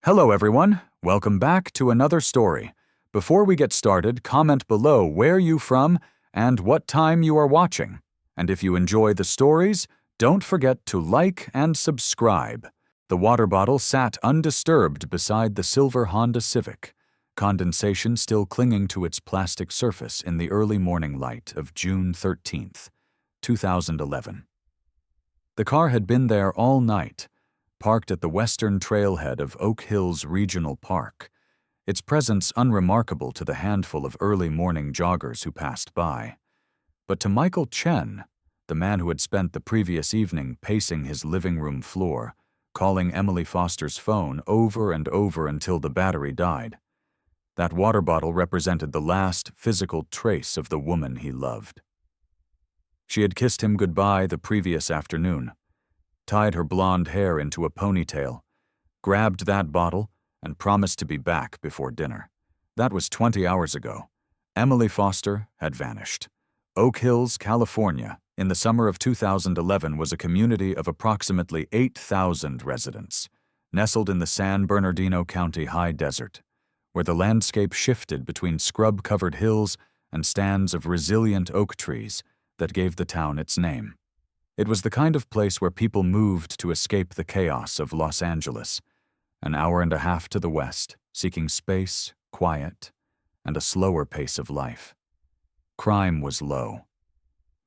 Hello everyone, welcome back to another story. Before we get started, comment below where you from and what time you are watching. And if you enjoy the stories, don't forget to like and subscribe. The water bottle sat undisturbed beside the silver Honda Civic, condensation still clinging to its plastic surface in the early morning light of June 13th, 2011. The car had been there all night, parked at the western trailhead of Oak Hills Regional Park, its presence unremarkable to the handful of early morning joggers who passed by. But to Michael Chen, the man who had spent the previous evening pacing his living room floor, calling Emily Foster's phone over and over until the battery died, that water bottle represented the last physical trace of the woman he loved. She had kissed him goodbye the previous afternoon, tied her blonde hair into a ponytail, grabbed that bottle, and promised to be back before dinner. That was 20 hours ago. Emily Foster had vanished. Oak Hills, California, in the summer of 2011 was a community of approximately 8,000 residents, nestled in the San Bernardino County high desert, where the landscape shifted between scrub-covered hills and stands of resilient oak trees that gave the town its name. It was the kind of place where people moved to escape the chaos of Los Angeles, an hour and a half to the west, seeking space, quiet, and a slower pace of life. Crime was low.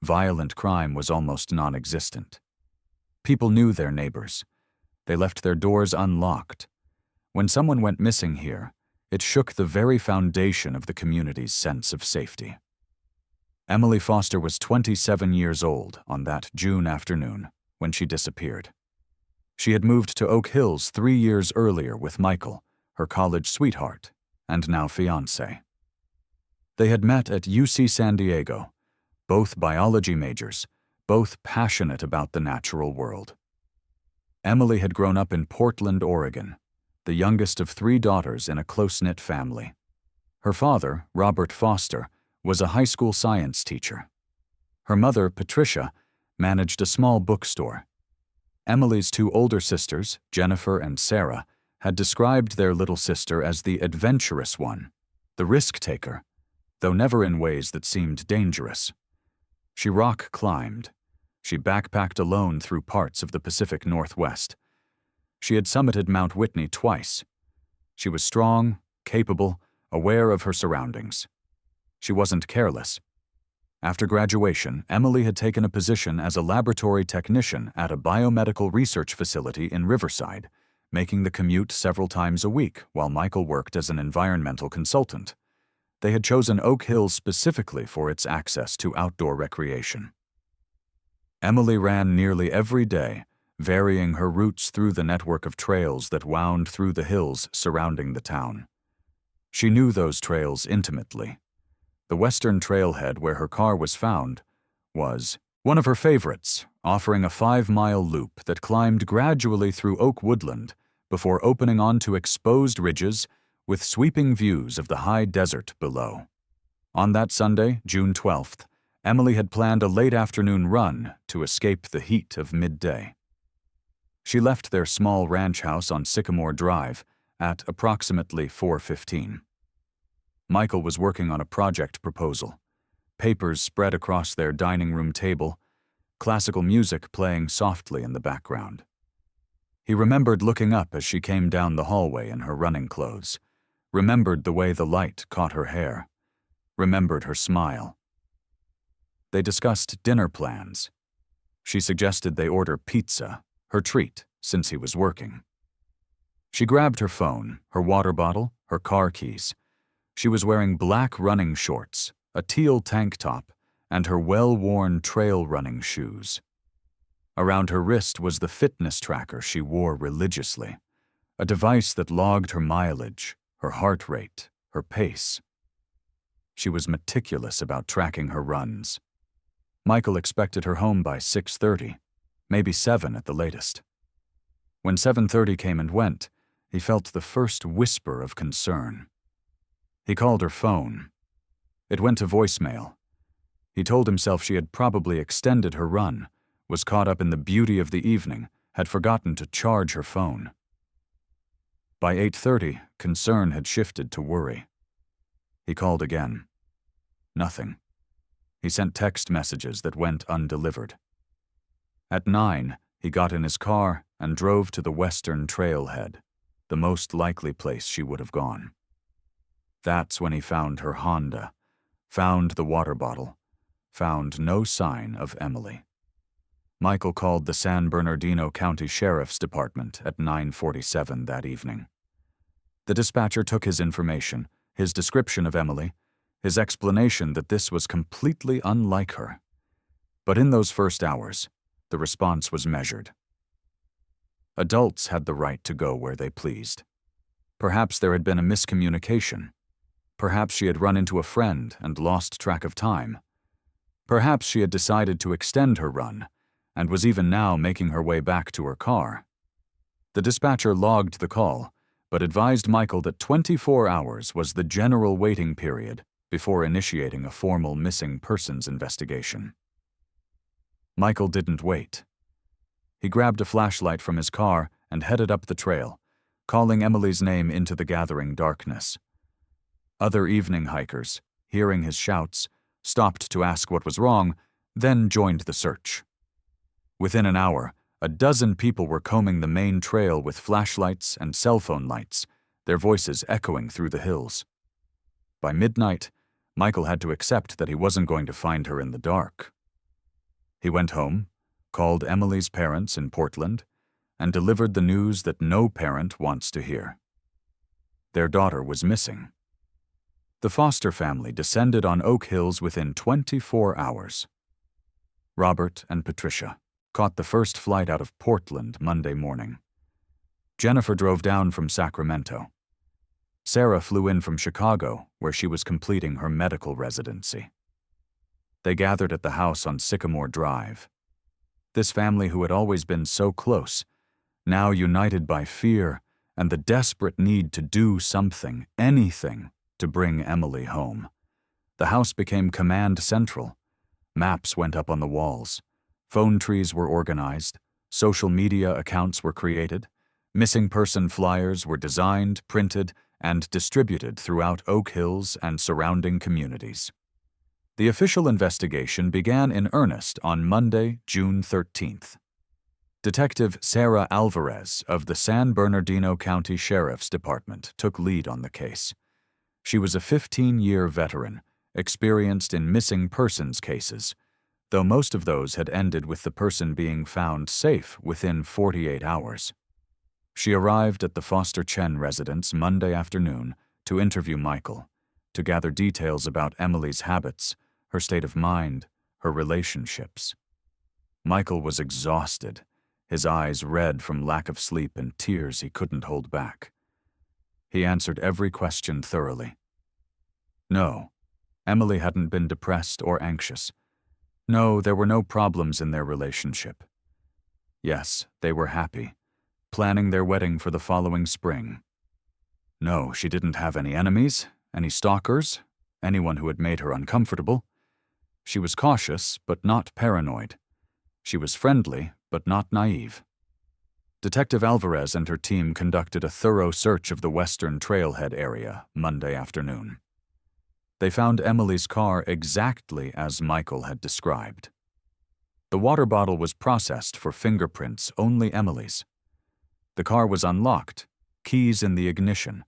Violent crime was almost non-existent. People knew their neighbors. They left their doors unlocked. When someone went missing here, it shook the very foundation of the community's sense of safety. Emily Foster was 27 years old on that June afternoon when she disappeared. She had moved to Oak Hills 3 years earlier with Michael, her college sweetheart, and now fiancé. They had met at UC San Diego, both biology majors, both passionate about the natural world. Emily had grown up in Portland, Oregon, the youngest of 3 daughters in a close-knit family. Her father, Robert Foster, was a high school science teacher. Her mother, Patricia, managed a small bookstore. Emily's 2 older sisters, Jennifer and Sarah, had described their little sister as the adventurous one, the risk-taker, though never in ways that seemed dangerous. She rock-climbed. She backpacked alone through parts of the Pacific Northwest. She had summited Mount Whitney twice. She was strong, capable, aware of her surroundings. She wasn't careless. After graduation, Emily had taken a position as a laboratory technician at a biomedical research facility in Riverside, making the commute several times a week while Michael worked as an environmental consultant. They had chosen Oak Hills specifically for its access to outdoor recreation. Emily ran nearly every day, varying her routes through the network of trails that wound through the hills surrounding the town. She knew those trails intimately. The western trailhead where her car was found was one of her favorites, offering a 5-mile loop that climbed gradually through oak woodland before opening onto exposed ridges with sweeping views of the high desert below. On that Sunday, June 12th, Emily had planned a late-afternoon run to escape the heat of midday. She left their small ranch house on Sycamore Drive at approximately 4:15. Michael was working on a project proposal, papers spread across their dining room table, classical music playing softly in the background. He remembered looking up as she came down the hallway in her running clothes, remembered the way the light caught her hair, remembered her smile. They discussed dinner plans. She suggested they order pizza, her treat, since he was working. She grabbed her phone, her water bottle, her car keys. She was wearing black running shorts, a teal tank top, and her well-worn trail running shoes. Around her wrist was the fitness tracker she wore religiously, a device that logged her mileage, her heart rate, her pace. She was meticulous about tracking her runs. Michael expected her home by 6:30, maybe 7 at the latest. When 7:30 came and went, he felt the first whisper of concern. He called her phone. It went to voicemail. He told himself she had probably extended her run, was caught up in the beauty of the evening, had forgotten to charge her phone. By 8:30, concern had shifted to worry. He called again. Nothing. He sent text messages that went undelivered. At 9, he got in his car and drove to the western trailhead, the most likely place she would have gone. That's when he found her Honda, found the water bottle, found no sign of Emily. Michael called the San Bernardino County Sheriff's Department at 9:47 that evening. The dispatcher took his information, his description of Emily, his explanation that this was completely unlike her. But in those first hours, the response was measured. Adults had the right to go where they pleased. Perhaps there had been a miscommunication. Perhaps she had run into a friend and lost track of time. Perhaps she had decided to extend her run and was even now making her way back to her car. The dispatcher logged the call, but advised Michael that 24 hours was the general waiting period before initiating a formal missing persons investigation. Michael didn't wait. He grabbed a flashlight from his car and headed up the trail, calling Emily's name into the gathering darkness. Other evening hikers, hearing his shouts, stopped to ask what was wrong, then joined the search. Within an hour, a dozen people were combing the main trail with flashlights and cell phone lights, their voices echoing through the hills. By midnight, Michael had to accept that he wasn't going to find her in the dark. He went home, called Emily's parents in Portland, and delivered the news that no parent wants to hear. Their daughter was missing. The Foster family descended on Oak Hills within 24 hours. Robert and Patricia caught the first flight out of Portland Monday morning. Jennifer drove down from Sacramento. Sarah flew in from Chicago, where she was completing her medical residency. They gathered at the house on Sycamore Drive. This family who had always been so close, now united by fear and the desperate need to do something, anything, to bring Emily home. The house became command central. Maps went up on the walls. Phone trees were organized. Social media accounts were created. Missing person flyers were designed, printed, and distributed throughout Oak Hills and surrounding communities. The official investigation began in earnest on Monday, June 13th. Detective Sarah Alvarez of the San Bernardino County Sheriff's Department took lead on the case. She was a 15-year veteran, experienced in missing persons cases, though most of those had ended with the person being found safe within 48 hours. She arrived at the Foster Chen residence Monday afternoon to interview Michael, to gather details about Emily's habits, her state of mind, her relationships. Michael was exhausted, his eyes red from lack of sleep and tears he couldn't hold back. He answered every question thoroughly. No, Emily hadn't been depressed or anxious. No, there were no problems in their relationship. Yes, they were happy, planning their wedding for the following spring. No, she didn't have any enemies, any stalkers, anyone who had made her uncomfortable. She was cautious, but not paranoid. She was friendly, but not naive. Detective Alvarez and her team conducted a thorough search of the western trailhead area Monday afternoon. They found Emily's car exactly as Michael had described. The water bottle was processed for fingerprints only Emily's. The car was unlocked, keys in the ignition,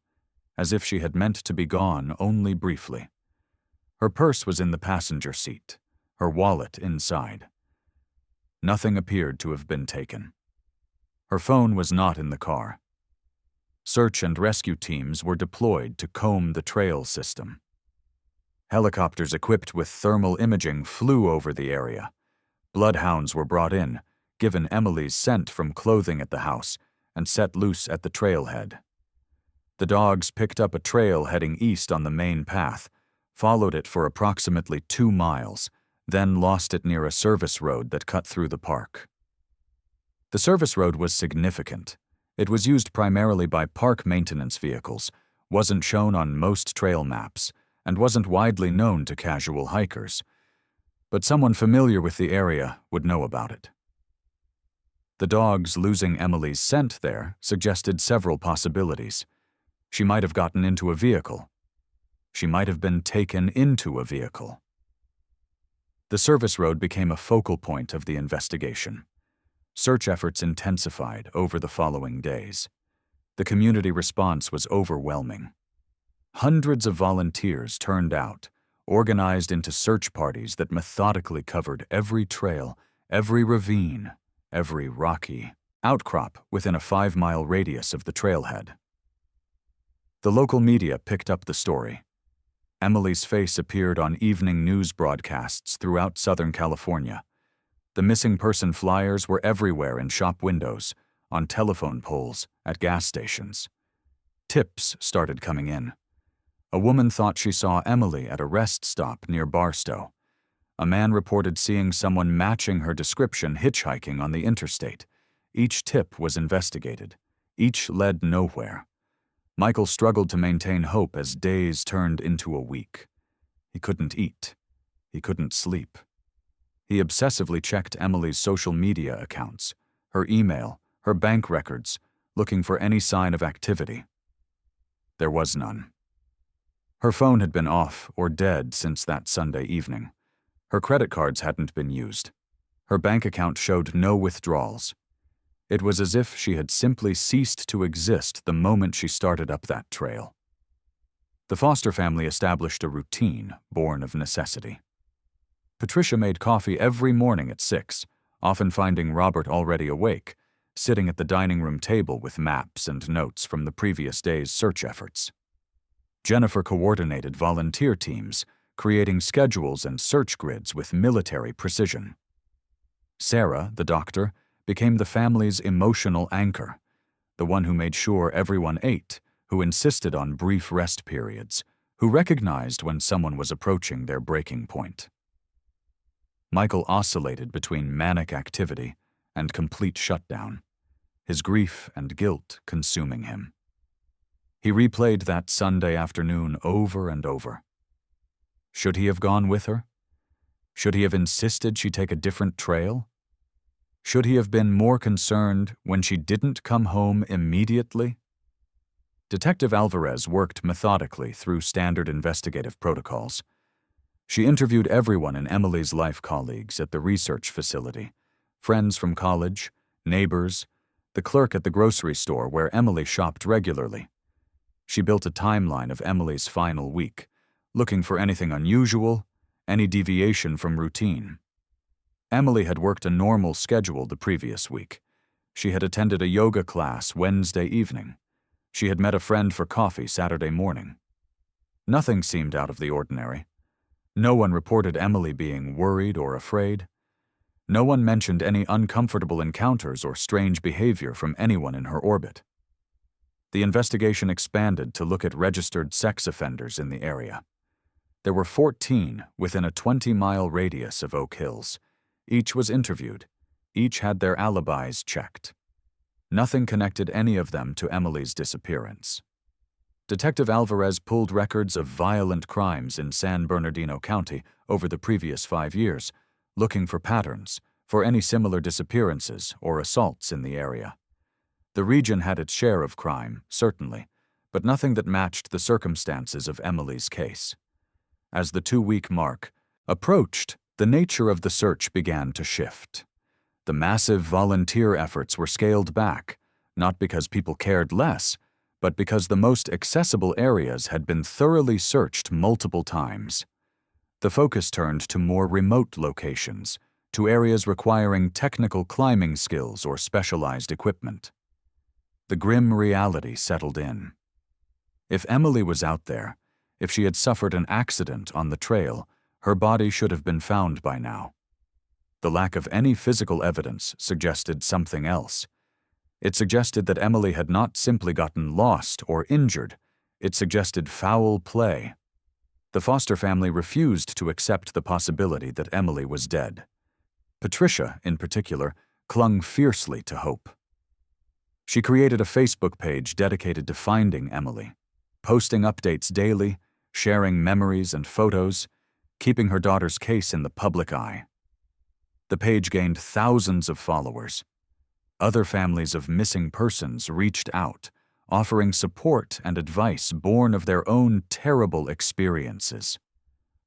as if she had meant to be gone only briefly. Her purse was in the passenger seat, her wallet inside. Nothing appeared to have been taken. Her phone was not in the car. Search and rescue teams were deployed to comb the trail system. Helicopters equipped with thermal imaging flew over the area. Bloodhounds were brought in, given Emily's scent from clothing at the house, and set loose at the trailhead. The dogs picked up a trail heading east on the main path, followed it for approximately 2 miles, then lost it near a service road that cut through the park. The service road was significant. It was used primarily by park maintenance vehicles, wasn't shown on most trail maps, and wasn't widely known to casual hikers. But someone familiar with the area would know about it. The dogs losing Emily's scent there suggested several possibilities. She might have gotten into a vehicle. She might have been taken into a vehicle. The service road became a focal point of the investigation. Search efforts intensified over the following days. The community response was overwhelming. Hundreds of volunteers turned out, organized into search parties that methodically covered every trail, every ravine, every rocky outcrop within a 5-mile radius of the trailhead. The local media picked up the story. Emily's face appeared on evening news broadcasts throughout Southern California. The missing person flyers were everywhere in shop windows, on telephone poles, at gas stations. Tips started coming in. A woman thought she saw Emily at a rest stop near Barstow. A man reported seeing someone matching her description hitchhiking on the interstate. Each tip was investigated. Each led nowhere. Michael struggled to maintain hope as days turned into a week. He couldn't eat. He couldn't sleep. He obsessively checked Emily's social media accounts, her email, her bank records, looking for any sign of activity. There was none. Her phone had been off or dead since that Sunday evening. Her credit cards hadn't been used. Her bank account showed no withdrawals. It was as if she had simply ceased to exist the moment she started up that trail. The Foster family established a routine born of necessity. Patricia made coffee every morning at 6, often finding Robert already awake, sitting at the dining room table with maps and notes from the previous day's search efforts. Jennifer coordinated volunteer teams, creating schedules and search grids with military precision. Sarah, the doctor, became the family's emotional anchor, the one who made sure everyone ate, who insisted on brief rest periods, who recognized when someone was approaching their breaking point. Michael oscillated between manic activity and complete shutdown, his grief and guilt consuming him. He replayed that Sunday afternoon over and over. Should he have gone with her? Should he have insisted she take a different trail? Should he have been more concerned when she didn't come home immediately? Detective Alvarez worked methodically through standard investigative protocols. She interviewed everyone in Emily's life colleagues at the research facility, friends from college, neighbors, the clerk at the grocery store where Emily shopped regularly. She built a timeline of Emily's final week, looking for anything unusual, any deviation from routine. Emily had worked a normal schedule the previous week. She had attended a yoga class Wednesday evening. She had met a friend for coffee Saturday morning. Nothing seemed out of the ordinary. No one reported Emily being worried or afraid. No one mentioned any uncomfortable encounters or strange behavior from anyone in her orbit. The investigation expanded to look at registered sex offenders in the area. There were 14 within a 20-mile radius of Oak Hills. Each was interviewed. Each had their alibis checked. Nothing connected any of them to Emily's disappearance. Detective Alvarez pulled records of violent crimes in San Bernardino County over the previous 5 years, looking for patterns, for any similar disappearances or assaults in the area. The region had its share of crime, certainly, but nothing that matched the circumstances of Emily's case. As the 2-week mark approached, the nature of the search began to shift. The massive volunteer efforts were scaled back, not because people cared less, but because the most accessible areas had been thoroughly searched multiple times. The focus turned to more remote locations, to areas requiring technical climbing skills or specialized equipment. The grim reality settled in. If Emily was out there, if she had suffered an accident on the trail, her body should have been found by now. The lack of any physical evidence suggested something else. It suggested that Emily had not simply gotten lost or injured. It suggested foul play. The Foster family refused to accept the possibility that Emily was dead. Patricia, in particular, clung fiercely to hope. She created a Facebook page dedicated to finding Emily, posting updates daily, sharing memories and photos, keeping her daughter's case in the public eye. The page gained thousands of followers. Other families of missing persons reached out, offering support and advice born of their own terrible experiences.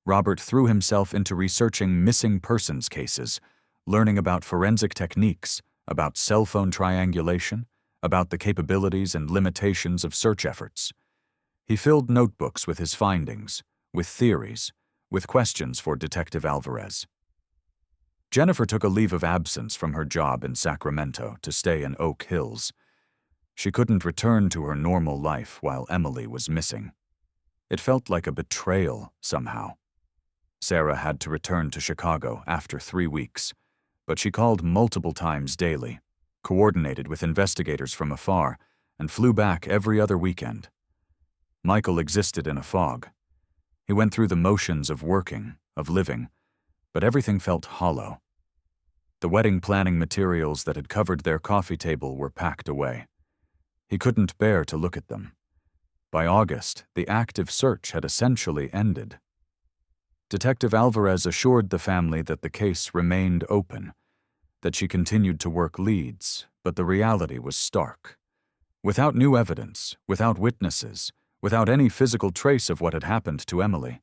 Robert threw himself into researching missing persons cases, learning about forensic techniques, about cell phone triangulation, about the capabilities and limitations of search efforts. He filled notebooks with his findings, with theories, with questions for Detective Alvarez. Jennifer took a leave of absence from her job in Sacramento to stay in Oak Hills. She couldn't return to her normal life while Emily was missing. It felt like a betrayal somehow. Sarah had to return to Chicago after 3 weeks, but she called multiple times daily, coordinated with investigators from afar, and flew back every other weekend. Michael existed in a fog. He went through the motions of working, of living, but everything felt hollow. The wedding planning materials that had covered their coffee table were packed away. He couldn't bear to look at them. By August, the active search had essentially ended. Detective Alvarez assured the family that the case remained open, that she continued to work leads, but the reality was stark. Without new evidence, without witnesses, without any physical trace of what had happened to Emily,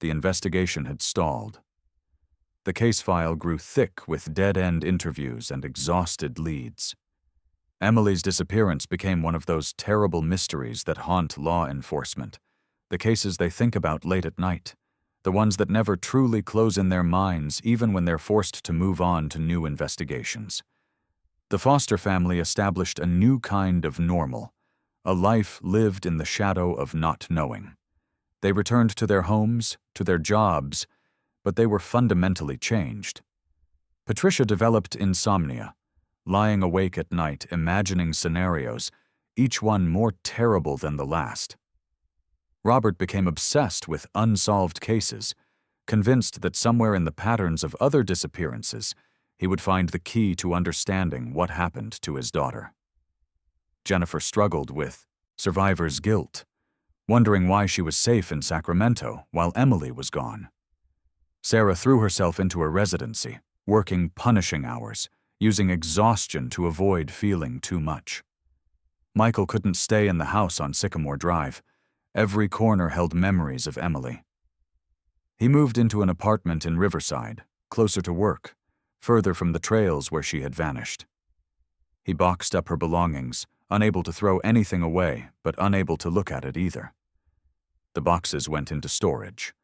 the investigation had stalled. The case file grew thick with dead-end interviews and exhausted leads. Emily's disappearance became one of those terrible mysteries that haunt law enforcement, the cases they think about late at night, the ones that never truly close in their minds even when they're forced to move on to new investigations. The Foster family established a new kind of normal, a life lived in the shadow of not knowing. They returned to their homes, to their jobs, but they were fundamentally changed. Patricia developed insomnia, lying awake at night imagining scenarios, each one more terrible than the last. Robert became obsessed with unsolved cases, convinced that somewhere in the patterns of other disappearances, he would find the key to understanding what happened to his daughter. Jennifer struggled with survivor's guilt, wondering why she was safe in Sacramento while Emily was gone. Sarah threw herself into a residency, working punishing hours, using exhaustion to avoid feeling too much. Michael couldn't stay in the house on Sycamore Drive. Every corner held memories of Emily. He moved into an apartment in Riverside, closer to work, further from the trails where she had vanished. He boxed up her belongings, unable to throw anything away, but unable to look at it either. The boxes went into storage,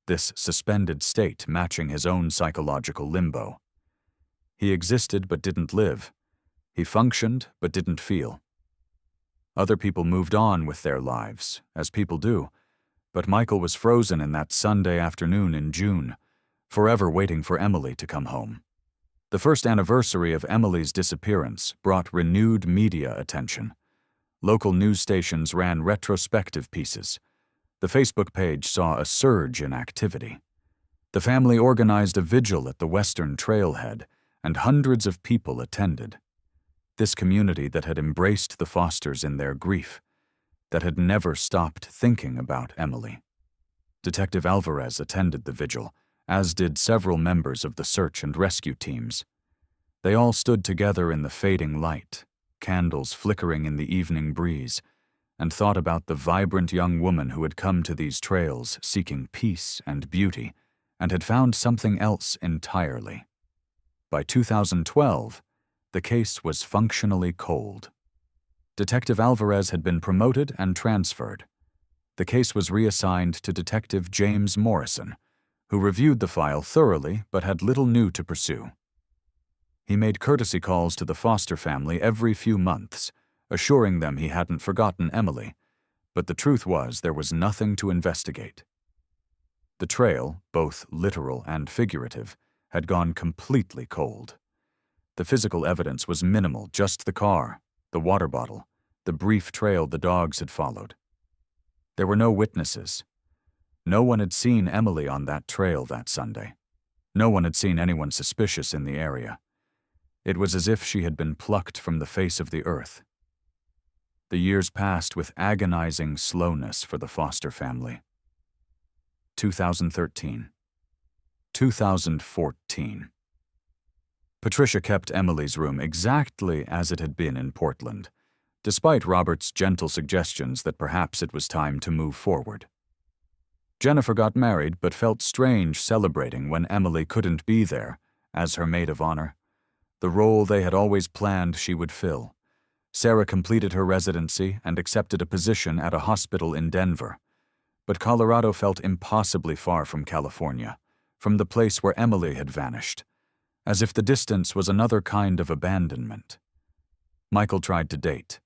this suspended state matching his own psychological limbo. He existed but didn't live. He functioned but didn't feel. Other people moved on with their lives, as people do, but Michael was frozen in that Sunday afternoon in June, forever waiting for Emily to come home. The first anniversary of Emily's disappearance brought renewed media attention. Local news stations ran retrospective pieces. The Facebook page saw a surge in activity. The family organized a vigil at the Western Trailhead, and hundreds of people attended. This community that had embraced the Fosters in their grief, that had never stopped thinking about Emily. Detective Alvarez attended the vigil, as did several members of the search and rescue teams. They all stood together in the fading light, candles flickering in the evening breeze, and thought about the vibrant young woman who had come to these trails seeking peace and beauty, and had found something else entirely. By 2012, the case was functionally cold. Detective Alvarez had been promoted and transferred. The case was reassigned to Detective James Morrison, who reviewed the file thoroughly but had little new to pursue. He made courtesy calls to the Foster family every few months, assuring them he hadn't forgotten Emily, but the truth was there was nothing to investigate. The trail, both literal and figurative, had gone completely cold. The physical evidence was minimal, just the car, the water bottle, the brief trail the dogs had followed. There were no witnesses. No one had seen Emily on that trail that Sunday. No one had seen anyone suspicious in the area. It was as if she had been plucked from the face of the earth. The years passed with agonizing slowness for the Foster family. 2013. 2014. Patricia kept Emily's room exactly as it had been in Portland, despite Robert's gentle suggestions that perhaps it was time to move forward. Jennifer got married but felt strange celebrating when Emily couldn't be there as her maid of honor, the role they had always planned she would fill. Sarah completed her residency and accepted a position at a hospital in Denver. But Colorado felt impossibly far from California, from the place where Emily had vanished, as if the distance was another kind of abandonment. Michael tried to date.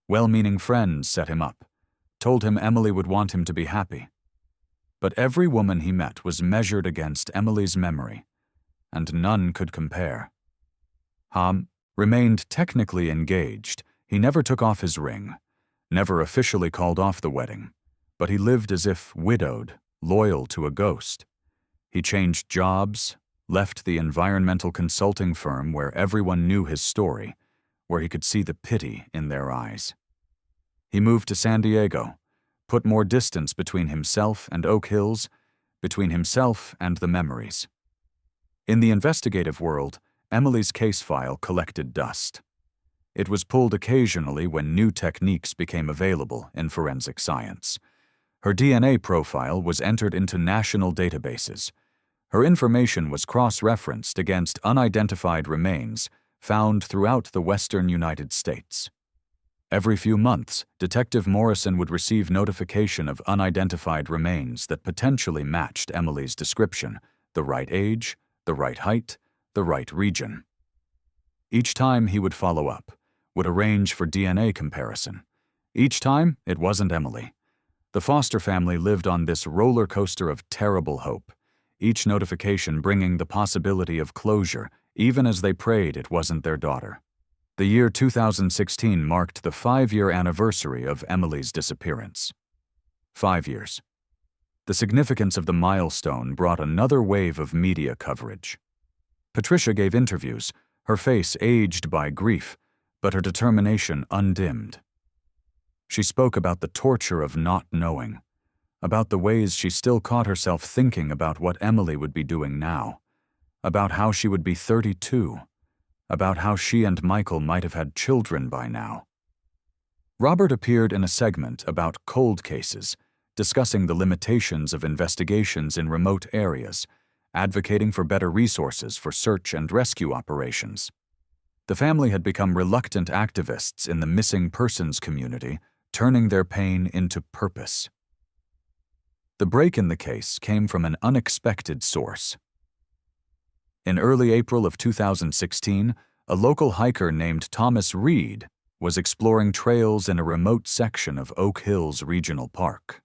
Well-meaning friends set him up, told him Emily would want him to be happy. But every woman he met was measured against Emily's memory, and none could compare. Ham remained technically engaged. He never took off his ring, never officially called off the wedding, but he lived as if widowed, loyal to a ghost. He changed jobs, left the environmental consulting firm where everyone knew his story, where he could see the pity in their eyes. He moved to San Diego, put more distance between himself and Oak Hills, between himself and the memories. In the investigative world, Emily's case file collected dust. It was pulled occasionally when new techniques became available in forensic science. Her DNA profile was entered into national databases. Her information was cross-referenced against unidentified remains found throughout the western United States. Every few months, Detective Morrison would receive notification of unidentified remains that potentially matched Emily's description: the right age, the right height, the right region. Each time he would follow up, would arrange for DNA comparison. Each time, it wasn't Emily. The Foster family lived on this roller coaster of terrible hope, each notification bringing the possibility of closure, even as they prayed it wasn't their daughter. The year 2016 marked the 5-year anniversary of Emily's disappearance. 5 years. The significance of the milestone brought another wave of media coverage. Patricia gave interviews, her face aged by grief, but her determination undimmed. She spoke about the torture of not knowing, about the ways she still caught herself thinking about what Emily would be doing now, about how she would be 32, about how she and Michael might have had children by now. Robert appeared in a segment about cold cases, discussing the limitations of investigations in remote areas, advocating for better resources for search and rescue operations. The family had become reluctant activists in the missing persons community, turning their pain into purpose. The break in the case came from an unexpected source. In early April of 2016, a local hiker named Thomas Reed was exploring trails in a remote section of Oak Hills Regional Park.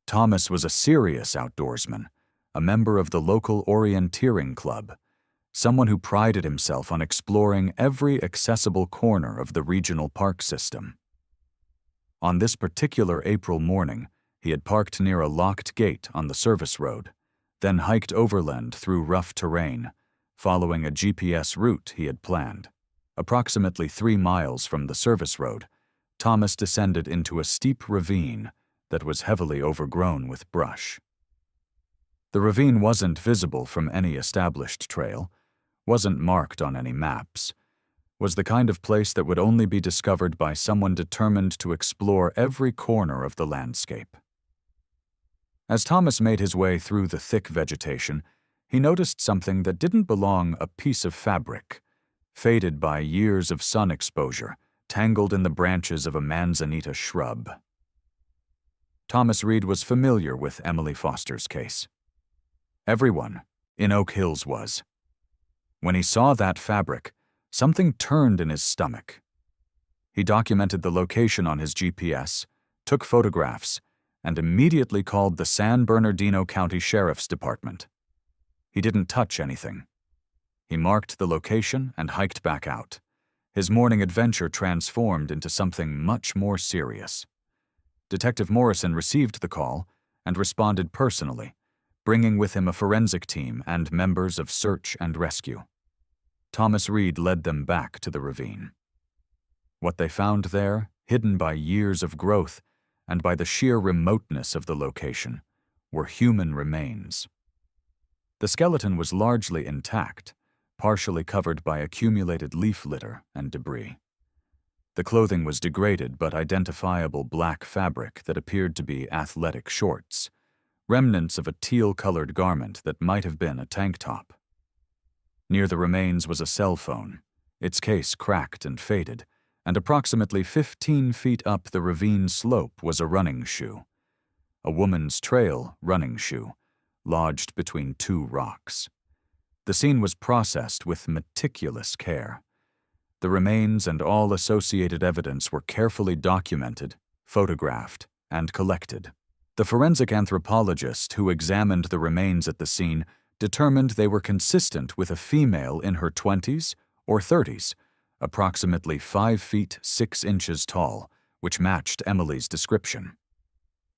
Thomas was a serious outdoorsman, a member of the local orienteering club, someone who prided himself on exploring every accessible corner of the regional park system. On this particular April morning, he had parked near a locked gate on the service road, then hiked overland through rough terrain, following a GPS route he had planned. Approximately 3 miles from the service road, Thomas descended into a steep ravine that was heavily overgrown with brush. The ravine wasn't visible from any established trail, wasn't marked on any maps, was the kind of place that would only be discovered by someone determined to explore every corner of the landscape. As Thomas made his way through the thick vegetation, he noticed something that didn't belong: a piece of fabric, faded by years of sun exposure, tangled in the branches of a manzanita shrub. Thomas Reed was familiar with Emily Foster's case. Everyone in Oak Hills was. When he saw that fabric, something turned in his stomach. He documented the location on his GPS, took photographs, and immediately called the San Bernardino County Sheriff's Department. He didn't touch anything. He marked the location and hiked back out. His morning adventure transformed into something much more serious. Detective Morrison received the call and responded personally, bringing with him a forensic team and members of search and rescue. Thomas Reed led them back to the ravine. What they found there, hidden by years of growth and by the sheer remoteness of the location, were human remains. The skeleton was largely intact, partially covered by accumulated leaf litter and debris. The clothing was degraded but identifiable black fabric that appeared to be athletic shorts, remnants of a teal-colored garment that might have been a tank top. Near the remains was a cell phone, its case cracked and faded, and approximately 15 feet up the ravine slope was a running shoe. A woman's trail running shoe, lodged between two rocks. The scene was processed with meticulous care. The remains and all associated evidence were carefully documented, photographed, and collected. The forensic anthropologist who examined the remains at the scene determined they were consistent with a female in her 20s or 30s, approximately 5 feet 6 inches tall, which matched Emily's description.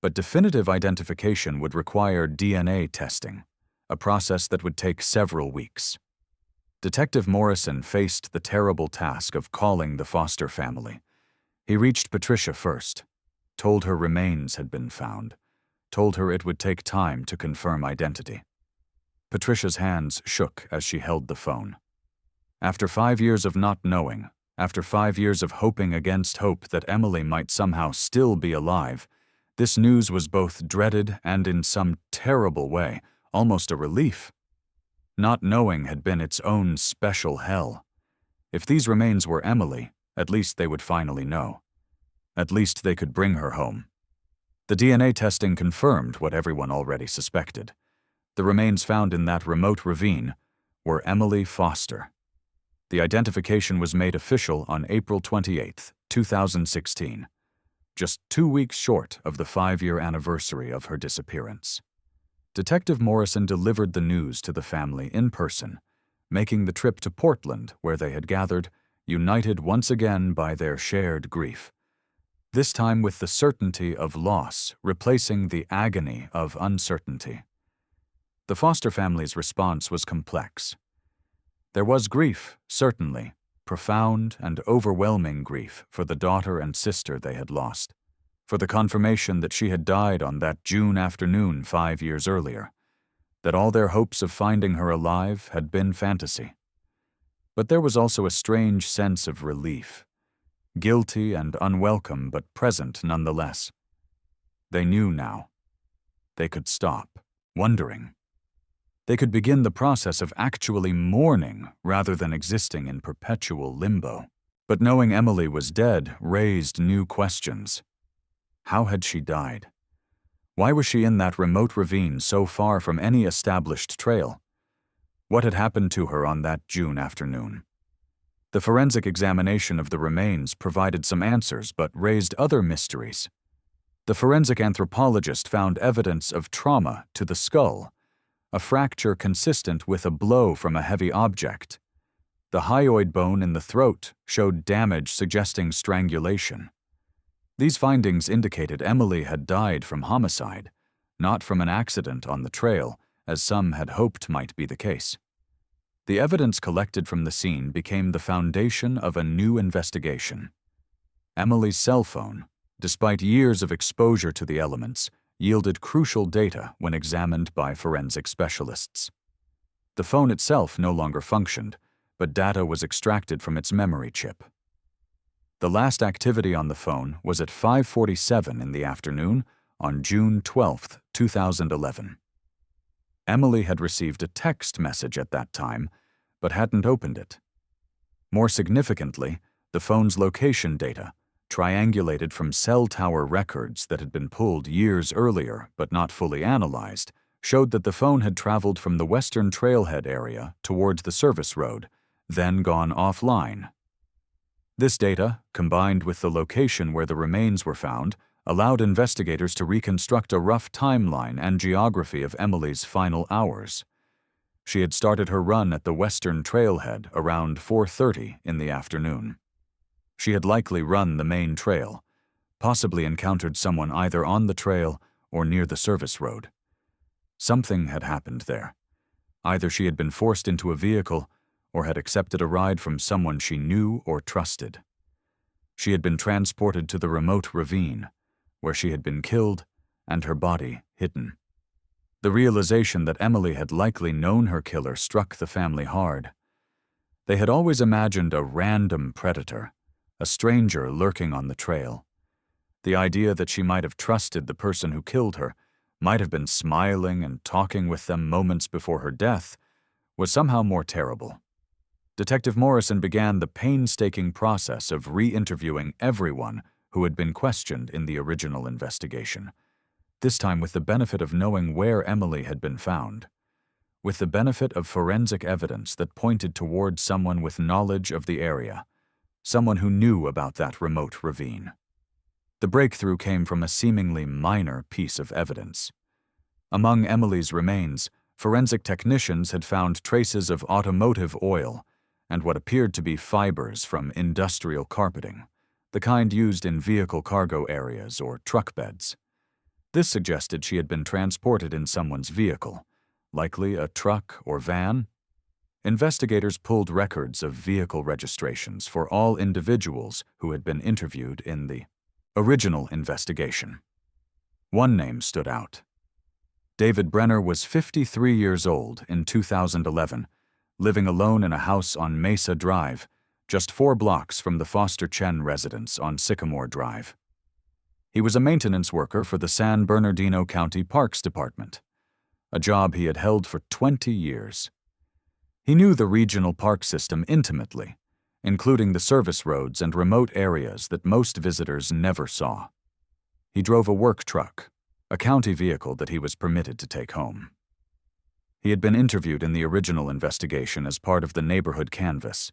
But definitive identification would require DNA testing, a process that would take several weeks. Detective Morrison faced the terrible task of calling the Foster family. He reached Patricia first, told her remains had been found, told her it would take time to confirm identity. Patricia's hands shook as she held the phone. After 5 years of not knowing, after 5 years of hoping against hope that Emily might somehow still be alive, this news was both dreaded and in some terrible way, almost a relief. Not knowing had been its own special hell. If these remains were Emily, at least they would finally know. At least they could bring her home. The DNA testing confirmed what everyone already suspected. The remains found in that remote ravine were Emily Foster. The identification was made official on April 28, 2016, just 2 weeks short of the 5-year anniversary of her disappearance. Detective Morrison delivered the news to the family in person, making the trip to Portland where they had gathered, united once again by their shared grief, this time with the certainty of loss replacing the agony of uncertainty. The Foster family's response was complex. There was grief, certainly, profound and overwhelming grief for the daughter and sister they had lost, for the confirmation that she had died on that June afternoon 5 years earlier, that all their hopes of finding her alive had been fantasy. But there was also a strange sense of relief, guilty and unwelcome but present nonetheless. They knew now. They could stop, wondering. They could begin the process of actually mourning rather than existing in perpetual limbo. But knowing Emily was dead raised new questions. How had she died? Why was she in that remote ravine so far from any established trail? What had happened to her on that June afternoon? The forensic examination of the remains provided some answers but raised other mysteries. The forensic anthropologist found evidence of trauma to the skull, a fracture consistent with a blow from a heavy object. The hyoid bone in the throat showed damage suggesting strangulation. These findings indicated Emily had died from homicide, not from an accident on the trail, as some had hoped might be the case. The evidence collected from the scene became the foundation of a new investigation. Emily's cell phone, despite years of exposure to the elements, yielded crucial data when examined by forensic specialists. The phone itself no longer functioned, but data was extracted from its memory chip. The last activity on the phone was at 5:47 in the afternoon on June 12, 2011. Emily had received a text message at that time, but hadn't opened it. More significantly, the phone's location data, triangulated from cell tower records that had been pulled years earlier but not fully analyzed, showed that the phone had traveled from the western trailhead area towards the service road, then gone offline. This data, combined with the location where the remains were found, allowed investigators to reconstruct a rough timeline and geography of Emily's final hours. She had started her run at the western trailhead around 4:30 in the afternoon. She had likely run the main trail, possibly encountered someone either on the trail or near the service road. Something had happened there. Either she had been forced into a vehicle or had accepted a ride from someone she knew or trusted. She had been transported to the remote ravine, where she had been killed and her body hidden. The realization that Emily had likely known her killer struck the family hard. They had always imagined a random predator, a stranger lurking on the trail. The idea that she might have trusted the person who killed her, might have been smiling and talking with them moments before her death, was somehow more terrible. Detective Morrison began the painstaking process of re-interviewing everyone who had been questioned in the original investigation, this time with the benefit of knowing where Emily had been found, with the benefit of forensic evidence that pointed toward someone with knowledge of the area, someone who knew about that remote ravine. The breakthrough came from a seemingly minor piece of evidence. Among Emily's remains, forensic technicians had found traces of automotive oil and what appeared to be fibers from industrial carpeting, the kind used in vehicle cargo areas or truck beds. This suggested she had been transported in someone's vehicle, likely a truck or van. Investigators pulled records of vehicle registrations for all individuals who had been interviewed in the original investigation. One name stood out. David Brenner was 53 years old in 2011, living alone in a house on Mesa Drive, just 4 blocks from the Foster Chen residence on Sycamore Drive. He was a maintenance worker for the San Bernardino County Parks Department, a job he had held for 20 years. He knew the regional park system intimately, including the service roads and remote areas that most visitors never saw. He drove a work truck, a county vehicle that he was permitted to take home. He had been interviewed in the original investigation as part of the neighborhood canvass.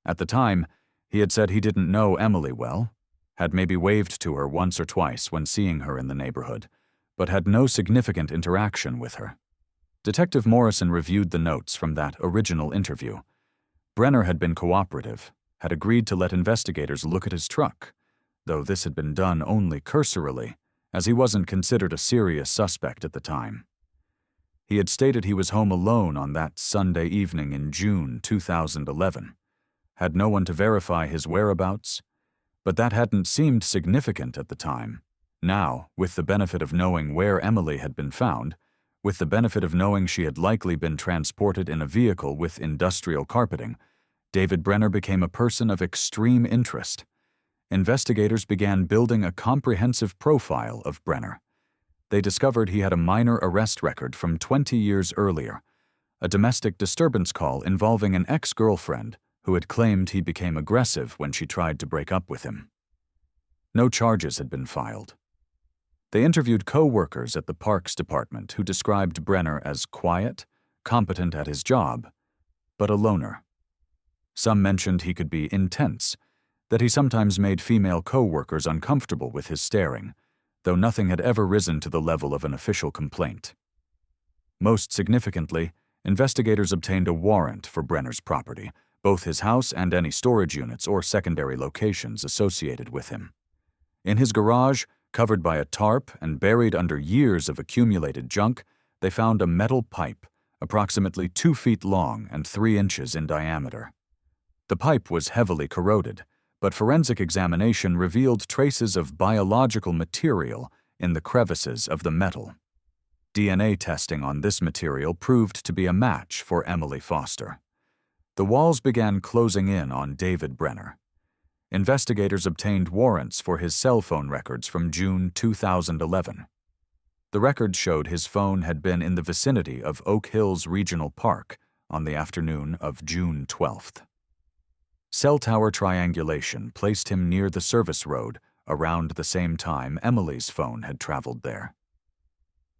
At the time, he had said he didn't know Emily well, had maybe waved to her once or twice when seeing her in the neighborhood, but had no significant interaction with her. Detective Morrison reviewed the notes from that original interview. Brenner had been cooperative, had agreed to let investigators look at his truck, though this had been done only cursorily, as he wasn't considered a serious suspect at the time. He had stated he was home alone on that Sunday evening in June 2011, had no one to verify his whereabouts, but that hadn't seemed significant at the time. Now, with the benefit of knowing where Emily had been found, with the benefit of knowing she had likely been transported in a vehicle with industrial carpeting, David Brenner became a person of extreme interest. Investigators began building a comprehensive profile of Brenner. They discovered he had a minor arrest record from 20 years earlier, a domestic disturbance call involving an ex-girlfriend who had claimed he became aggressive when she tried to break up with him. No charges had been filed. They interviewed co-workers at the Parks Department who described Brenner as quiet, competent at his job, but a loner. Some mentioned he could be intense, that he sometimes made female co-workers uncomfortable with his staring, though nothing had ever risen to the level of an official complaint. Most significantly, investigators obtained a warrant for Brenner's property, both his house and any storage units or secondary locations associated with him. In his garage, covered by a tarp and buried under years of accumulated junk, they found a metal pipe, approximately 2 feet long and 3 inches in diameter. The pipe was heavily corroded, but forensic examination revealed traces of biological material in the crevices of the metal. DNA testing on this material proved to be a match for Emily Foster. The walls began closing in on David Brenner. Investigators obtained warrants for his cell phone records from June 2011. The records showed his phone had been in the vicinity of Oak Hills Regional Park on the afternoon of June 12th. Cell tower triangulation placed him near the service road around the same time Emily's phone had traveled there.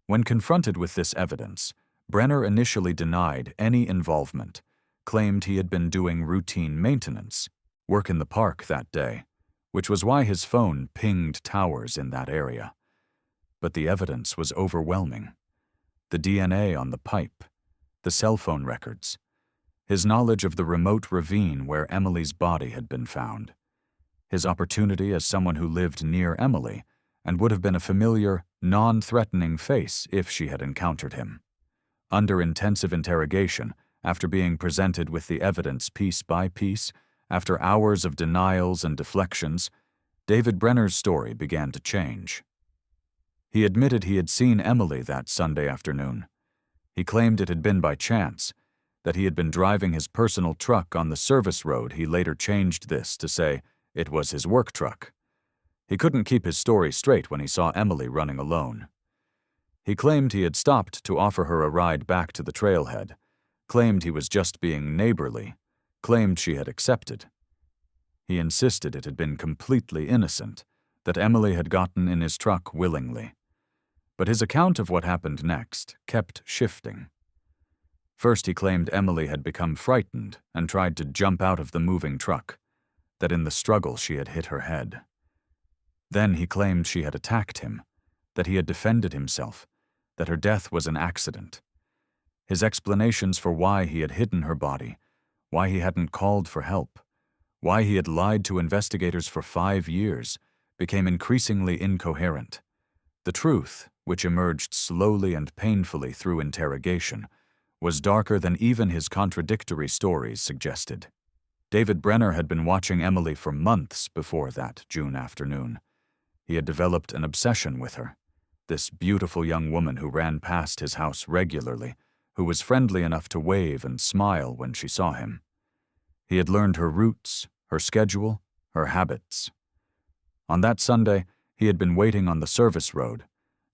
When confronted with this evidence, Brenner initially denied any involvement, claimed he had been doing routine maintenance, work in the park that day, which was why his phone pinged towers in that area. But the evidence was overwhelming. The DNA on the pipe, the cell phone records, his knowledge of the remote ravine where Emily's body had been found, his opportunity as someone who lived near Emily and would have been a familiar, non-threatening face if she had encountered him. Under intensive interrogation, after being presented with the evidence piece by piece, after hours of denials and deflections, David Brenner's story began to change. He admitted he had seen Emily that Sunday afternoon. He claimed it had been by chance. that he had been driving his personal truck on the service road. He later changed this to say it was his work truck. He couldn't keep his story straight when he saw Emily running alone. He claimed he had stopped to offer her a ride back to the trailhead, claimed he was just being neighborly, claimed she had accepted. He insisted it had been completely innocent, that Emily had gotten in his truck willingly. But his account of what happened next kept shifting. First, he claimed Emily had become frightened and tried to jump out of the moving truck, that in the struggle she had hit her head. Then he claimed she had attacked him, that he had defended himself, that her death was an accident. His explanations for why he had hidden her body, why he hadn't called for help, why he had lied to investigators for 5 years, became increasingly incoherent. The truth, which emerged slowly and painfully through interrogation, was darker than even his contradictory stories suggested. David Brenner had been watching Emily for months before that June afternoon. He had developed an obsession with her, this beautiful young woman who ran past his house regularly, who was friendly enough to wave and smile when she saw him. He had learned her routes, her schedule, her habits. On that Sunday, he had been waiting on the service road,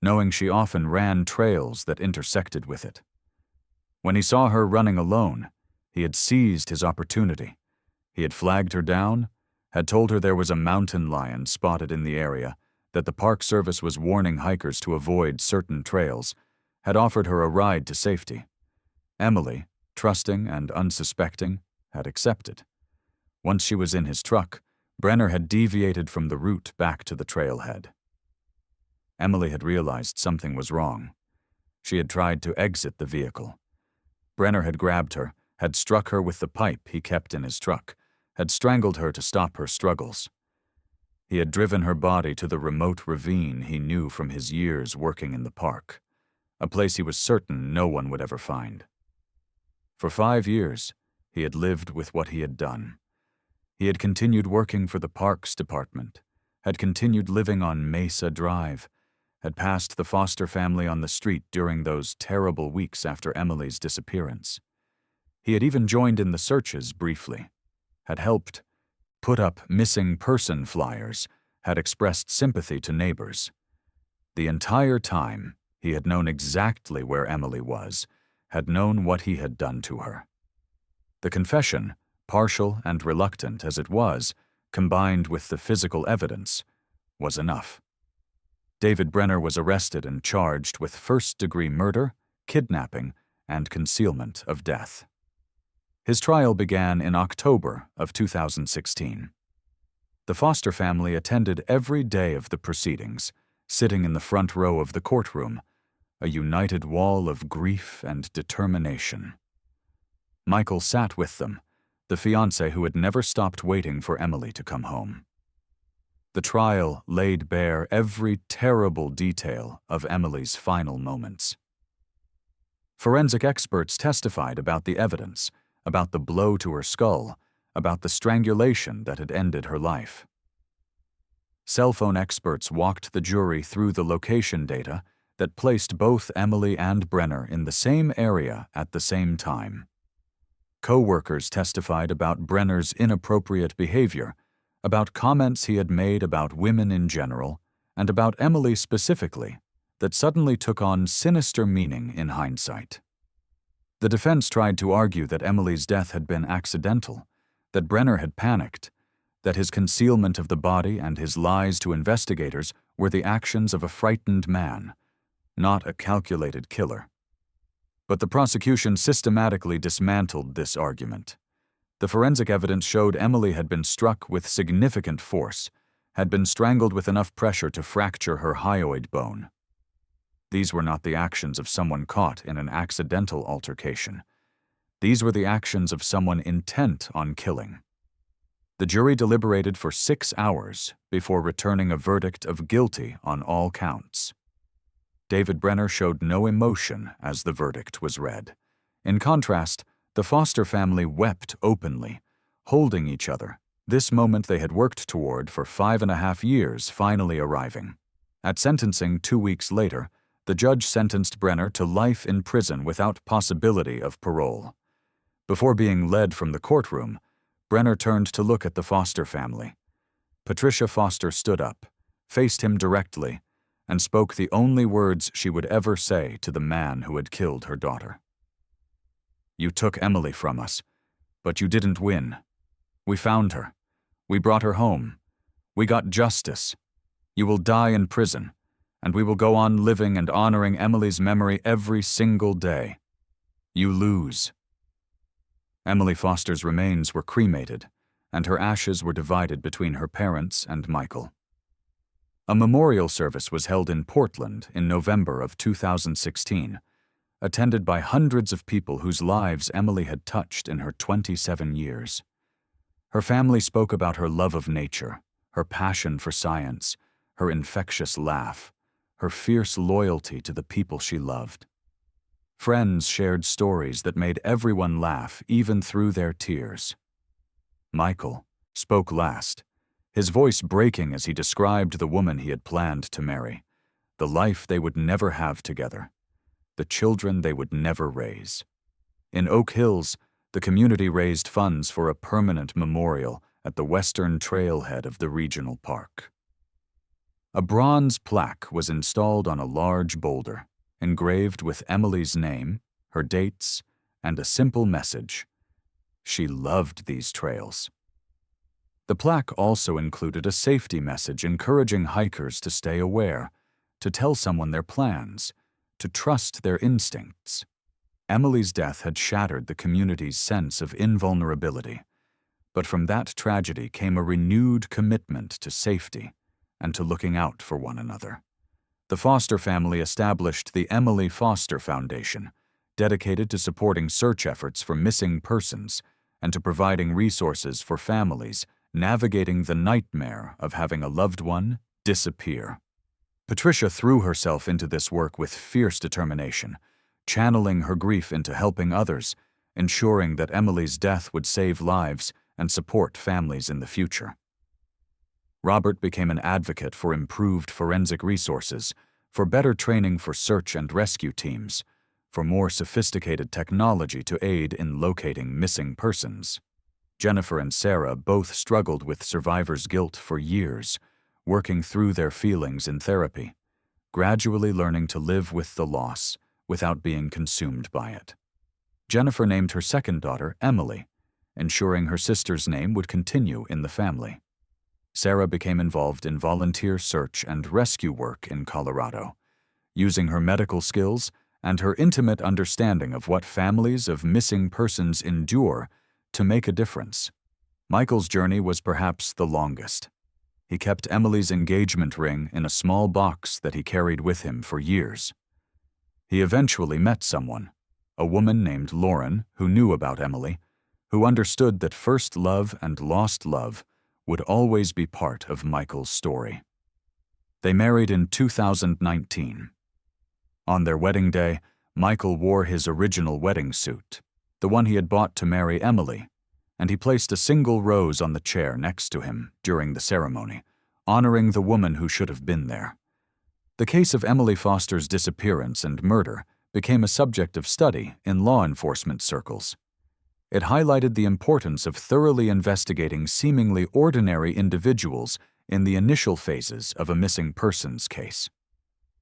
knowing she often ran trails that intersected with it. When he saw her running alone, he had seized his opportunity. He had flagged her down, had told her there was a mountain lion spotted in the area, that the Park Service was warning hikers to avoid certain trails, had offered her a ride to safety. Emily, trusting and unsuspecting, had accepted. Once she was in his truck, Brenner had deviated from the route back to the trailhead. Emily had realized something was wrong. She had tried to exit the vehicle. Brenner had grabbed her, had struck her with the pipe he kept in his truck, had strangled her to stop her struggles. He had driven her body to the remote ravine he knew from his years working in the park, a place he was certain no one would ever find. For 5 years, he had lived with what he had done. He had continued working for the Parks Department, had continued living on Mesa Drive, had passed the foster family on the street during those terrible weeks after Emily's disappearance. He had even joined in the searches briefly, had helped put up missing person flyers, had expressed sympathy to neighbors. The entire time, he had known exactly where Emily was, had known what he had done to her. The confession, partial and reluctant as it was, combined with the physical evidence, was enough. David Brenner was arrested and charged with first-degree murder, kidnapping, and concealment of death. His trial began in October of 2016. The foster family attended every day of the proceedings, sitting in the front row of the courtroom, a united wall of grief and determination. Michael sat with them, the fiancé who had never stopped waiting for Emily to come home. The trial laid bare every terrible detail of Emily's final moments. Forensic experts testified about the evidence, about the blow to her skull, about the strangulation that had ended her life. Cell phone experts walked the jury through the location data that placed both Emily and Brenner in the same area at the same time. Co-workers testified about Brenner's inappropriate behavior, about comments he had made about women in general, and about Emily specifically, that suddenly took on sinister meaning in hindsight. The defense tried to argue that Emily's death had been accidental, that Brenner had panicked, that his concealment of the body and his lies to investigators were the actions of a frightened man, not a calculated killer. But the prosecution systematically dismantled this argument. The forensic evidence showed Emily had been struck with significant force, had been strangled with enough pressure to fracture her hyoid bone. These were not the actions of someone caught in an accidental altercation. These were the actions of someone intent on killing. The jury deliberated for 6 hours before returning a verdict of guilty on all counts. David Brenner showed no emotion as the verdict was read. In contrast, the foster family wept openly, holding each other, this moment they had worked toward for 5.5 years finally arriving. At sentencing 2 weeks later, the judge sentenced Brenner to life in prison without possibility of parole. Before being led from the courtroom, Brenner turned to look at the Foster family. Patricia Foster stood up, faced him directly, and spoke the only words she would ever say to the man who had killed her daughter. "You took Emily from us, but you didn't win. We found her. We brought her home. We got justice. You will die in prison, and we will go on living and honoring Emily's memory every single day. You lose." Emily Foster's remains were cremated, and her ashes were divided between her parents and Michael. A memorial service was held in Portland in November of 2016, attended by hundreds of people whose lives Emily had touched in her 27 years. Her family spoke about her love of nature, her passion for science, her infectious laugh, her fierce loyalty to the people she loved. Friends shared stories that made everyone laugh even through their tears. Michael spoke last, his voice breaking as he described the woman he had planned to marry, the life they would never have together, the children they would never raise. In Oak Hills, the community raised funds for a permanent memorial at the western trailhead of the regional park. A bronze plaque was installed on a large boulder, engraved with Emily's name, her dates, and a simple message: she loved these trails. The plaque also included a safety message encouraging hikers to stay aware, to tell someone their plans, to trust their instincts. Emily's death had shattered the community's sense of invulnerability, but from that tragedy came a renewed commitment to safety and to looking out for one another. The Foster family established the Emily Foster Foundation, dedicated to supporting search efforts for missing persons and to providing resources for families navigating the nightmare of having a loved one disappear. Patricia threw herself into this work with fierce determination, channeling her grief into helping others, ensuring that Emily's death would save lives and support families in the future. Robert became an advocate for improved forensic resources, for better training for search and rescue teams, for more sophisticated technology to aid in locating missing persons. Jennifer and Sarah both struggled with survivor's guilt for years, working through their feelings in therapy, gradually learning to live with the loss without being consumed by it. Jennifer named her second daughter Emily, ensuring her sister's name would continue in the family. Sarah became involved in volunteer search and rescue work in Colorado, using her medical skills and her intimate understanding of what families of missing persons endure to make a difference. Michael's journey was perhaps the longest. He kept Emily's engagement ring in a small box that he carried with him for years. He eventually met someone, a woman named Lauren who knew about Emily, who understood that first love and lost love would always be part of Michael's story. They married in 2019. On their wedding day, Michael wore his original wedding suit, the one he had bought to marry Emily, and he placed a single rose on the chair next to him during the ceremony, honoring the woman who should have been there. The case of Emily Foster's disappearance and murder became a subject of study in law enforcement circles. It highlighted the importance of thoroughly investigating seemingly ordinary individuals in the initial phases of a missing persons case.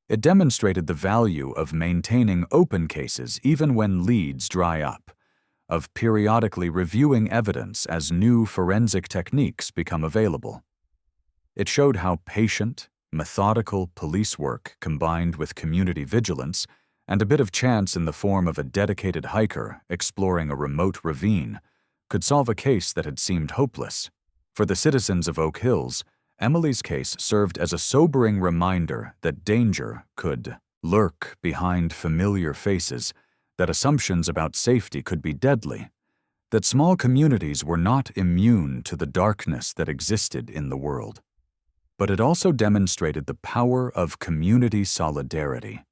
It demonstrated the value of maintaining open cases even when leads dry up, of periodically reviewing evidence as new forensic techniques become available. It showed how patient, methodical police work combined with community vigilance and a bit of chance in the form of a dedicated hiker exploring a remote ravine could solve a case that had seemed hopeless. For the citizens of Oak Hills, Emily's case served as a sobering reminder that danger could lurk behind familiar faces, that assumptions about safety could be deadly, that small communities were not immune to the darkness that existed in the world. But it also demonstrated the power of community solidarity,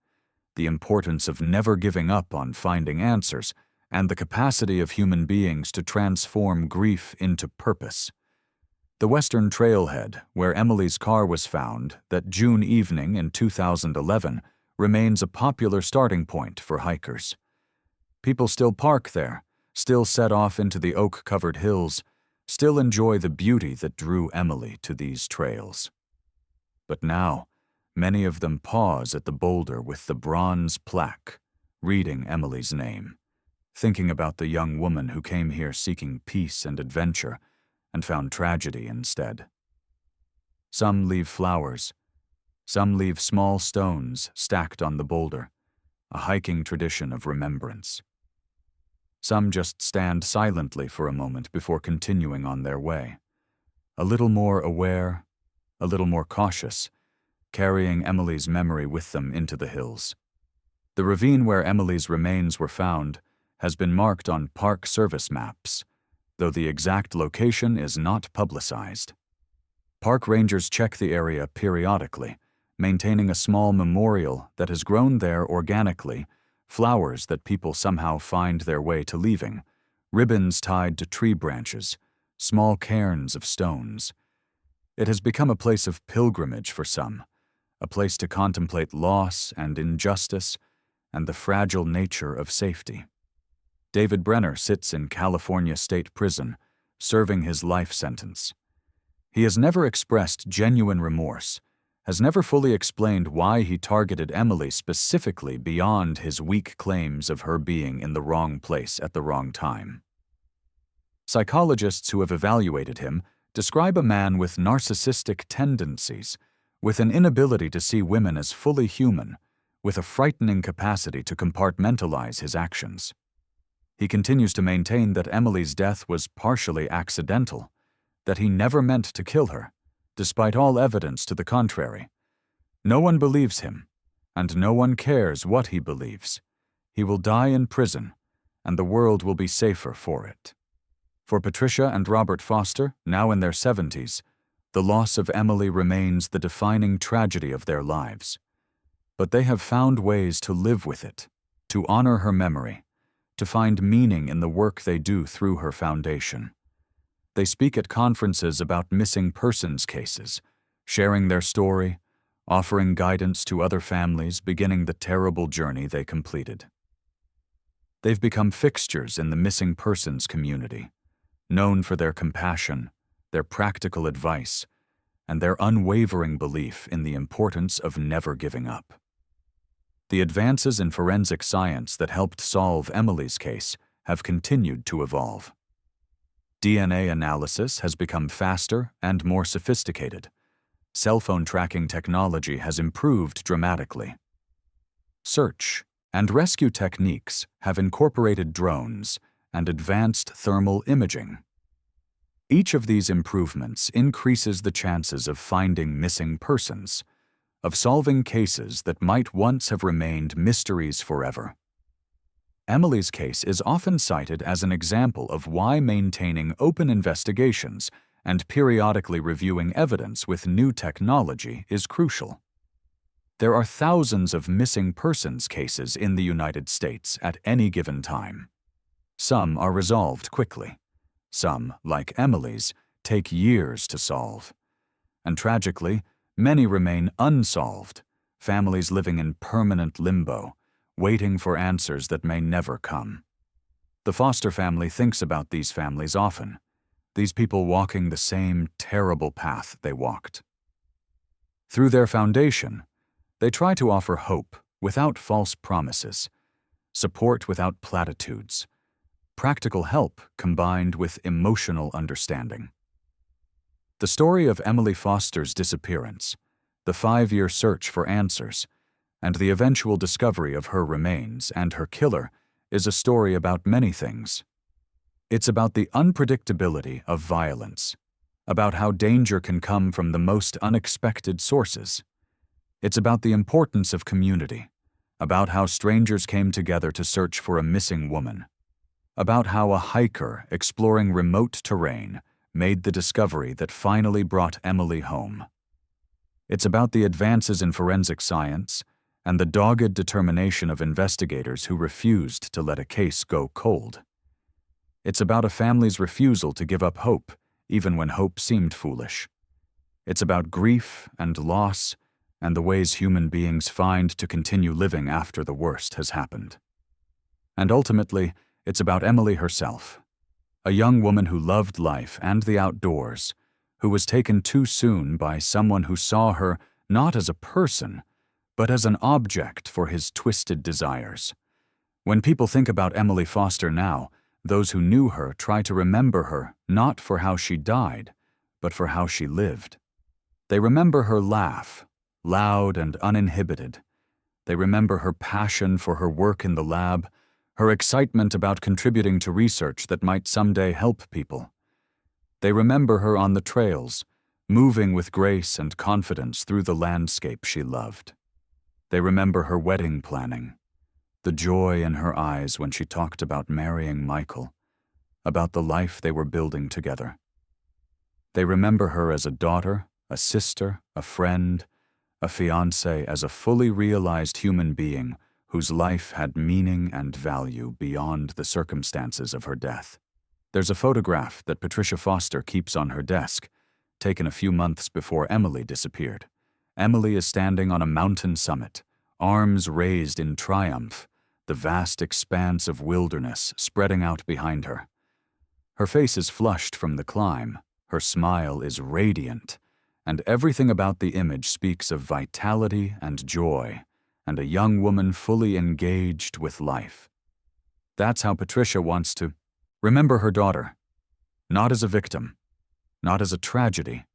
the importance of never giving up on finding answers, and the capacity of human beings to transform grief into purpose. The Western Trailhead, where Emily's car was found that June evening in 2011, remains a popular starting point for hikers. People still park there, still set off into the oak-covered hills, still enjoy the beauty that drew Emily to these trails. But now, many of them pause at the boulder with the bronze plaque, reading Emily's name, thinking about the young woman who came here seeking peace and adventure and found tragedy instead. Some leave flowers. Some leave small stones stacked on the boulder, a hiking tradition of remembrance. Some just stand silently for a moment before continuing on their way, a little more aware, a little more cautious, carrying Emily's memory with them into the hills. The ravine where Emily's remains were found has been marked on Park Service maps, though the exact location is not publicized. Park rangers check the area periodically, maintaining a small memorial that has grown there organically, flowers that people somehow find their way to leaving, ribbons tied to tree branches, small cairns of stones. It has become a place of pilgrimage for some, a place to contemplate loss and injustice and the fragile nature of safety. David Brenner sits in California State Prison, serving his life sentence. He has never expressed genuine remorse, has never fully explained why he targeted Emily specifically beyond his weak claims of her being in the wrong place at the wrong time. Psychologists who have evaluated him describe a man with narcissistic tendencies, with an inability to see women as fully human, with a frightening capacity to compartmentalize his actions. He continues to maintain that Emily's death was partially accidental, that he never meant to kill her, despite all evidence to the contrary. No one believes him, and no one cares what he believes. He will die in prison, and the world will be safer for it. For Patricia and Robert Foster, now in their 70s, the loss of Emily remains the defining tragedy of their lives. But they have found ways to live with it, to honor her memory, to find meaning in the work they do through her foundation. They speak at conferences about missing persons cases, sharing their story, offering guidance to other families beginning the terrible journey they completed. They've become fixtures in the missing persons community, known for their compassion, their practical advice, and their unwavering belief in the importance of never giving up. The advances in forensic science that helped solve Emily's case have continued to evolve. DNA analysis has become faster and more sophisticated. Cell phone tracking technology has improved dramatically. Search and rescue techniques have incorporated drones and advanced thermal imaging. Each of these improvements increases the chances of finding missing persons, of solving cases that might once have remained mysteries forever. Emily's case is often cited as an example of why maintaining open investigations and periodically reviewing evidence with new technology is crucial. There are thousands of missing persons cases in the United States at any given time. Some are resolved quickly. Some, like Emily's, take years to solve. And tragically, many remain unsolved, families living in permanent limbo, waiting for answers that may never come. The Foster family thinks about these families often, these people walking the same terrible path they walked. Through their foundation, they try to offer hope without false promises, support without platitudes, practical help combined with emotional understanding. The story of Emily Foster's disappearance, the 5-year search for answers, and the eventual discovery of her remains and her killer is a story about many things. It's about the unpredictability of violence, about how danger can come from the most unexpected sources. It's about the importance of community, about how strangers came together to search for a missing woman, about how a hiker exploring remote terrain made the discovery that finally brought Emily home. It's about the advances in forensic science and the dogged determination of investigators who refused to let a case go cold. It's about a family's refusal to give up hope, even when hope seemed foolish. It's about grief and loss and the ways human beings find to continue living after the worst has happened. And ultimately, It's about Emily herself, a young woman who loved life and the outdoors, who was taken too soon by someone who saw her not as a person, but as an object for his twisted desires. When people think about Emily Foster now, those who knew her try to remember her not for how she died, but for how she lived. They remember her laugh, loud and uninhibited. They remember her passion for her work in the lab, her excitement about contributing to research that might someday help people. They remember her on the trails, moving with grace and confidence through the landscape she loved. They remember her wedding planning, the joy in her eyes when she talked about marrying Michael, about the life they were building together. They remember her as a daughter, a sister, a friend, a fiancée, as a fully realized human being whose life had meaning and value beyond the circumstances of her death. There's a photograph that Patricia Foster keeps on her desk, taken a few months before Emily disappeared. Emily is standing on a mountain summit, arms raised in triumph, the vast expanse of wilderness spreading out behind her. Her face is flushed from the climb, her smile is radiant, and everything about the image speaks of vitality and joy, and a young woman fully engaged with life. That's how Patricia wants to remember her daughter, not as a victim, not as a tragedy,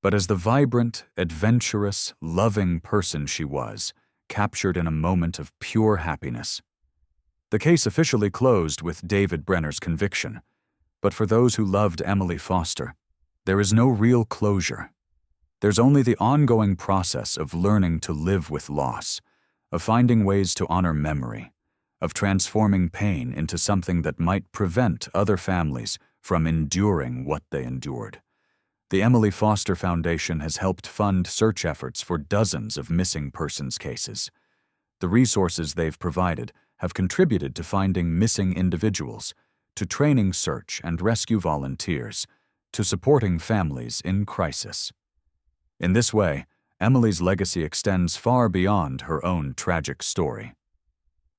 but as the vibrant, adventurous, loving person she was, captured in a moment of pure happiness. The case officially closed with David Brenner's conviction, but for those who loved Emily Foster, there is no real closure. There's only the ongoing process of learning to live with loss, of finding ways to honor memory, of transforming pain into something that might prevent other families from enduring what they endured. The Emily Foster Foundation has helped fund search efforts for dozens of missing persons cases. The resources they've provided have contributed to finding missing individuals, to training search and rescue volunteers, to supporting families in crisis. In this way, Emily's legacy extends far beyond her own tragic story.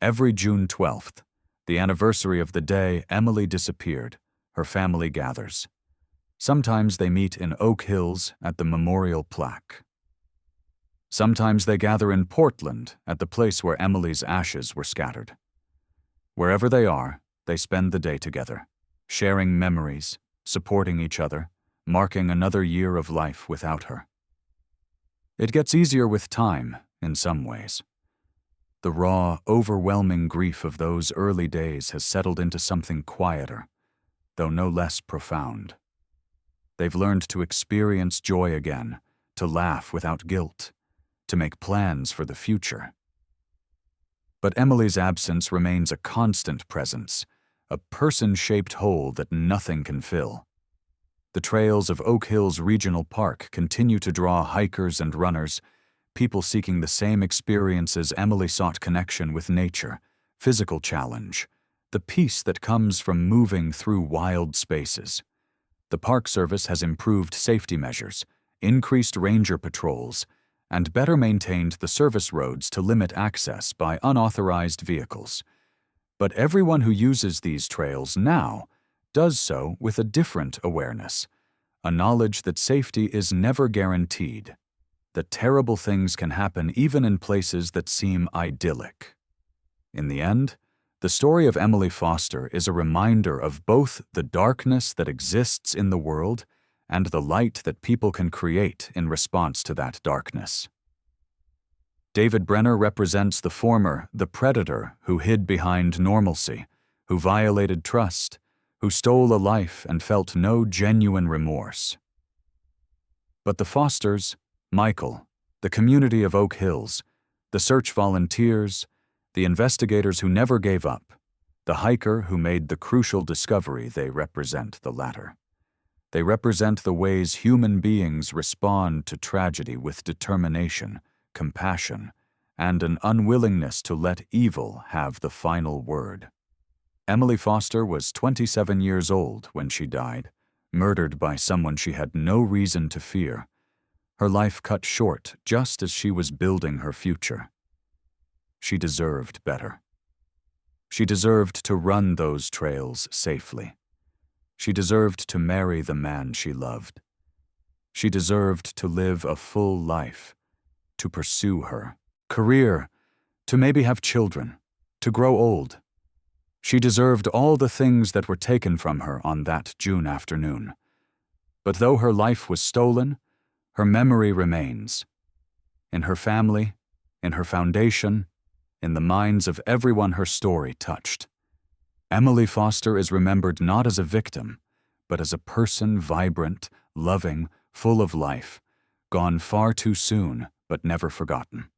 Every June 12th, the anniversary of the day Emily disappeared, her family gathers. Sometimes they meet in Oak Hills at the memorial plaque. Sometimes they gather in Portland at the place where Emily's ashes were scattered. Wherever they are, they spend the day together, sharing memories, supporting each other, marking another year of life without her. It gets easier with time, in some ways. The raw, overwhelming grief of those early days has settled into something quieter, though no less profound. They've learned to experience joy again, to laugh without guilt, to make plans for the future. But Emily's absence remains a constant presence, a person-shaped hole that nothing can fill. The trails of Oak Hills Regional Park continue to draw hikers and runners, people seeking the same experiences Emily sought: connection with nature, physical challenge, the peace that comes from moving through wild spaces. The Park Service has improved safety measures, increased ranger patrols, and better maintained the service roads to limit access by unauthorized vehicles. But everyone who uses these trails now does so with a different awareness, a knowledge that safety is never guaranteed, that terrible things can happen even in places that seem idyllic. In the end, the story of Emily Foster is a reminder of both the darkness that exists in the world and the light that people can create in response to that darkness. David Brenner represents the former, the predator who hid behind normalcy, who violated trust, who stole a life and felt no genuine remorse. But the Fosters, Michael, the community of Oak Hills, the search volunteers, the investigators who never gave up, the hiker who made the crucial discovery, they represent the latter. They represent the ways human beings respond to tragedy with determination, compassion, and an unwillingness to let evil have the final word. Emily Foster was 27 years old when she died, murdered by someone she had no reason to fear. Her life cut short just as she was building her future. She deserved better. She deserved to run those trails safely. She deserved to marry the man she loved. She deserved to live a full life, to pursue her career, to maybe have children, to grow old. She deserved all the things that were taken from her on that June afternoon. But though her life was stolen, her memory remains. In her family, in her foundation, in the minds of everyone her story touched. Emily Foster is remembered not as a victim, but as a person vibrant, loving, full of life, gone far too soon, but never forgotten.